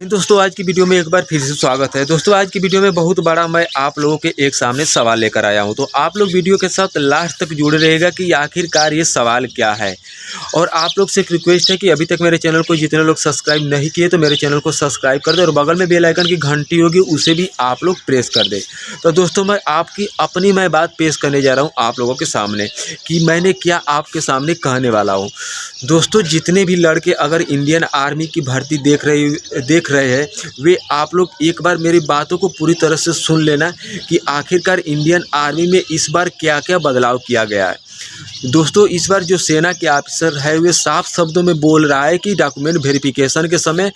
दोस्तों आज की वीडियो में एक बार फिर से स्वागत है। दोस्तों आज की वीडियो में बहुत बड़ा मैं आप लोगों के एक सामने सवाल लेकर आया हूं, तो आप लोग वीडियो के साथ लास्ट तक जुड़े रहेगा कि आखिरकार ये सवाल क्या है। और आप लोग से एक रिक्वेस्ट है कि अभी तक मेरे चैनल को जितने लोग सब्सक्राइब नहीं किए तो मेरे चैनल को सब्सक्राइब कर दे और बगल में बेल आइकन की घंटी होगी उसे भी आप लोग प्रेस कर दे। तो दोस्तों मैं आपकी अपनी बात पेश करने जा रहा हूँ आप लोगों के सामने कि मैंने क्या आपके सामने कहने वाला हूँ। दोस्तों जितने भी लड़के अगर इंडियन आर्मी की भर्ती देख रहे हैं वे आप लोग एक बार मेरी बातों को पूरी तरह से सुन लेना कि आखिरकार इंडियन आर्मी में इस बार क्या क्या बदलाव किया गया है। दोस्तों इस बार जो सेना के ऑफिसर है वे साफ शब्दों में बोल रहा है कि डॉक्यूमेंट वेरिफिकेशन के समय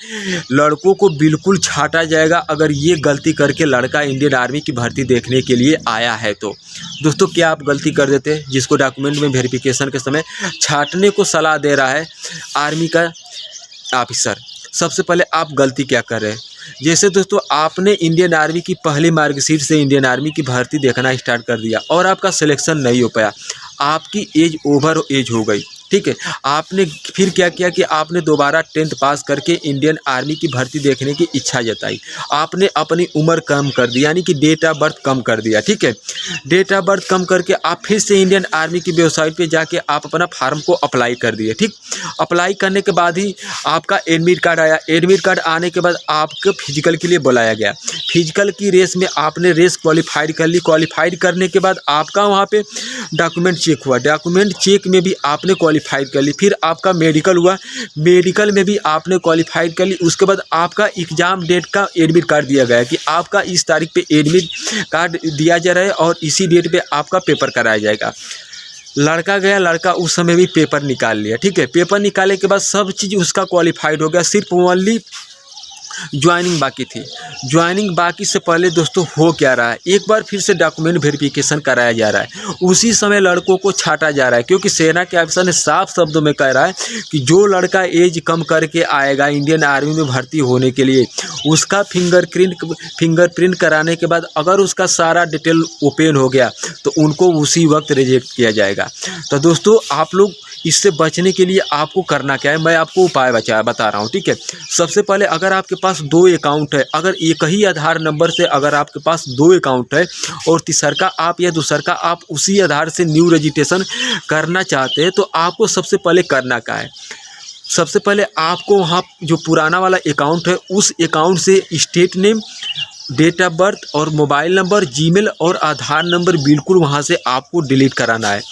लड़कों को बिल्कुल छांटा जाएगा अगर ये गलती करके लड़का इंडियन आर्मी की भर्ती देखने के लिए आया है तो। दोस्तों क्या आप गलती कर देते जिसको डॉक्यूमेंट में वेरिफिकेशन के समय छांटने को सलाह दे रहा है आर्मी का ऑफिसर। सबसे पहले आप गलती क्या कर रहे हैं। जैसे दोस्तों आपने इंडियन आर्मी की पहली मार्कशीट से इंडियन आर्मी की भर्ती देखना स्टार्ट कर दिया और आपका सिलेक्शन नहीं हो पाया, आपकी एज ओवर एज हो गई, ठीक है। आपने फिर क्या किया कि आपने दोबारा 10th पास करके इंडियन आर्मी की भर्ती देखने की इच्छा जताई। आपने अपनी उम्र कम कर दी यानी कि डेट ऑफ बर्थ कम कर दिया, ठीक है। डेट ऑफ बर्थ कम करके आप फिर से इंडियन आर्मी की वेबसाइट पे जाके आप अपना फार्म को अप्लाई कर दिए, ठीक। अप्लाई करने के बाद ही आपका एडमिट कार्ड आया। एडमिट कार्ड आने के बाद आपको फिजिकल के लिए बुलाया गया। फिजिकल की रेस में आपने रेस क्वालिफाइड कर ली। क्वालिफाइड करने के बाद आपका वहाँ पे डॉक्यूमेंट चेक हुआ। डॉक्यूमेंट चेक में भी आपने क्वालिफाइड कर ली। फिर आपका मेडिकल हुआ, मेडिकल में भी आपने क्वालिफाइड कर ली। उसके बाद आपका एग्ज़ाम डेट का एडमिट कार्ड दिया गया कि आपका इस तारीख पे एडमिट कार्ड दिया जा रहा है और इसी डेट पे आपका पेपर कराया जाएगा। लड़का गया, लड़का उस समय भी पेपर निकाल लिया, ठीक है। पेपर निकालने के बाद सब चीज़ उसका क्वालिफाइड हो गया, सिर्फ ओनली ज्वाइनिंग बाकी थी। ज्वाइनिंग बाकी से पहले दोस्तों हो क्या रहा है, एक बार फिर से डॉक्यूमेंट वेरिफिकेशन कराया जा रहा है। उसी समय लड़कों को छांटा जा रहा है क्योंकि सेना के ऑफिसर ने साफ शब्दों में कह रहा है कि जो लड़का एज कम करके आएगा इंडियन आर्मी में भर्ती होने के लिए उसका फिंगरप्रिंट कराने के बाद अगर उसका सारा डिटेल ओपन हो गया तो उनको उसी वक्त रिजेक्ट किया जाएगा। तो दोस्तों आप लोग इससे बचने के लिए आपको करना क्या है, मैं आपको उपाय बता रहा हूँ, ठीक है। सबसे पहले अगर आपके पास 2 अकाउंट है, अगर एक ही आधार नंबर से अगर आपके पास 2 अकाउंट है और तीसरा आप या दूसरा आप उसी आधार से न्यू रजिस्ट्रेशन करना चाहते हैं तो आपको सबसे पहले करना क्या है। सबसे पहले आपको वहाँ जो पुराना वाला अकाउंट है उस अकाउंट से state name, date of birth और मोबाइल नंबर, जीमेल और आधार नंबर बिल्कुल वहाँ से आपको डिलीट कराना है।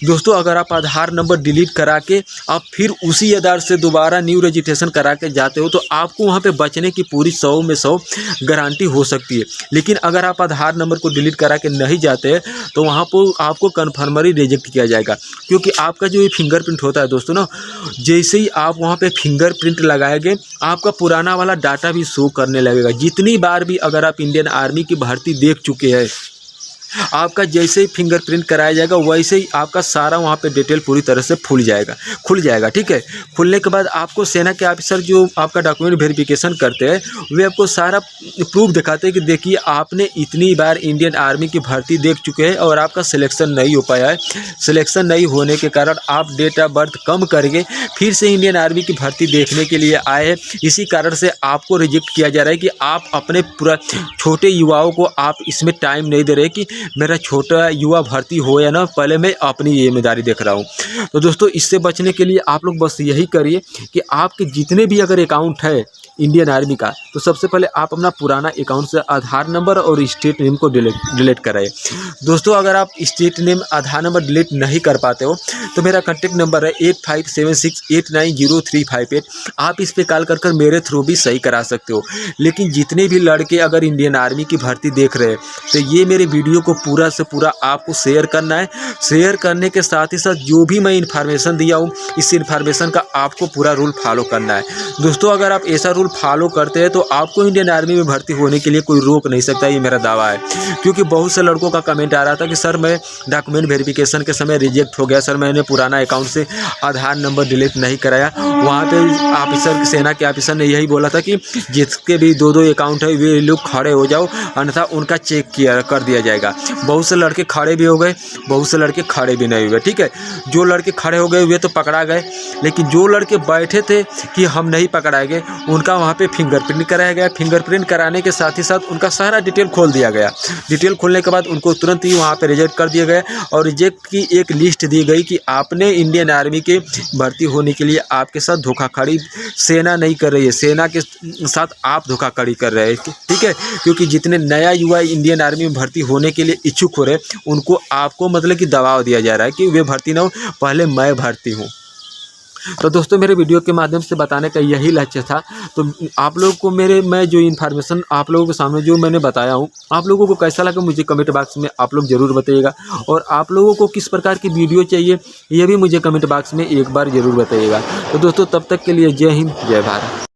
दोस्तों अगर आप आधार नंबर डिलीट करा के आप फिर उसी आधार से दोबारा न्यू रजिस्ट्रेशन करा के जाते हो तो आपको वहाँ पे बचने की पूरी 100 में 100 गारंटी हो सकती है। लेकिन अगर आप आधार नंबर को डिलीट करा के नहीं जाते हैं तो वहाँ पर आपको कन्फर्मरी रिजेक्ट किया जाएगा क्योंकि आपका जो ये फिंगरप्रिंट होता है दोस्तों ना, जैसे ही आप वहाँ पर फिंगरप्रिंट लगाएंगे आपका पुराना वाला डाटा भी शो करने लगेगा। जितनी बार भी अगर आप इंडियन आर्मी की भर्ती देख चुके हैं आपका जैसे ही फिंगरप्रिंट कराया जाएगा वैसे ही आपका सारा वहाँ पे डिटेल पूरी तरह से खुल जाएगा, ठीक है। खुलने के बाद आपको सेना के ऑफिसर जो आपका डॉक्यूमेंट वेरिफिकेशन करते हैं वे आपको सारा प्रूफ दिखाते हैं कि देखिए आपने इतनी बार इंडियन आर्मी की भर्ती देख चुके हैं और आपका सिलेक्शन नहीं हो पाया है। सिलेक्शन नहीं होने के कारण आप डेट ऑफ बर्थ कम करके फिर से इंडियन आर्मी की भर्ती देखने के लिए आए हैं। इसी कारण से आपको रिजेक्ट किया जा रहा है कि आप अपने पूरा छोटे युवाओं को आप इसमें टाइम नहीं दे रहे कि मेरा छोटा युवा भर्ती हो या ना, पहले मैं अपनी जिम्मेदारी देख रहा हूँ। तो दोस्तों इससे बचने के लिए आप लोग बस यही करिए कि आपके जितने भी अगर अकाउंट है इंडियन आर्मी का तो सबसे पहले आप अपना पुराना अकाउंट से आधार नंबर और स्टेट नेम को डिलीट कराइए। दोस्तों अगर आप स्टेट नेम आधार नंबर डिलीट नहीं कर पाते हो तो मेरा कॉन्टेक्ट नंबर है 8576890358। आप इस पे कॉल कर मेरे थ्रू भी सही करा सकते हो। लेकिन जितने भी लड़के अगर इंडियन आर्मी की भर्ती देख रहे हैं तो ये मेरे वीडियो को पूरा से पूरा आपको शेयर करना है। शेयर करने के साथ ही साथ जो भी मैं इन्फॉर्मेशन दिया हूँ इस इन्फॉर्मेशन का आपको पूरा रूल फॉलो करना है। दोस्तों अगर आप ऐसा रूल फॉलो करते हैं तो आपको इंडियन आर्मी में भर्ती होने के लिए कोई रोक नहीं सकता, ये मेरा दावा है। क्योंकि बहुत से लड़कों का कमेंट आ रहा था कि सर मैं डॉक्यूमेंट वेरिफिकेशन के समय रिजेक्ट हो गया, सर मैंने पुराना अकाउंट से आधार नंबर डिलीट नहीं कराया। वहाँ पे ऑफिसर सेना के ऑफिसर ने यही बोला था कि जिसके भी 2 अकाउंट है वे लोग खड़े हो जाओ अन्यथा उनका चेक कर दिया जाएगा। बहुत से लड़के खड़े भी हो गए, बहुत से लड़के खड़े भी नहीं हुए। ठीक है, जो लड़के खड़े हो गए हुए तो पकड़ा गए, लेकिन जो लड़के बैठे थे कि हम नहीं पकड़ाए गए, उनका वहाँ पे फिंगरप्रिंट कराया गया। फिंगरप्रिंट कराने के साथ ही साथ उनका सारा डिटेल खोल दिया गया। डिटेल खोलने के बाद उनको तुरंत ही वहाँ पे रिजेक्ट कर दिया गया और रिजेक्ट की एक लिस्ट दी गई कि आपने इंडियन आर्मी के भर्ती होने के लिए आपके साथ धोखाधड़ी सेना नहीं कर रही है, सेना के साथ आप धोखाधड़ी कर रहे हैं। ठीक है, क्योंकि जितने नया युवा इंडियन आर्मी में भर्ती होने के लिए इच्छुक हो रहे हैं उनको आपको मतलब कि दबाव दिया जा रहा है कि वे भर्ती ना हो, पहले मैं भर्ती हूँ। तो दोस्तों मेरे वीडियो के माध्यम से बताने का यही लक्ष्य था। तो आप लोगों को मैं जो इन्फॉर्मेशन आप लोगों के सामने जो मैंने बताया हूँ, आप लोगों को कैसा लगा मुझे कमेंट बॉक्स में आप लोग ज़रूर बताइएगा। और आप लोगों को किस प्रकार की वीडियो चाहिए ये भी मुझे कमेंट बॉक्स में एक बार ज़रूर बताइएगा। तो दोस्तों तब तक के लिए जय हिंद, जय भारत।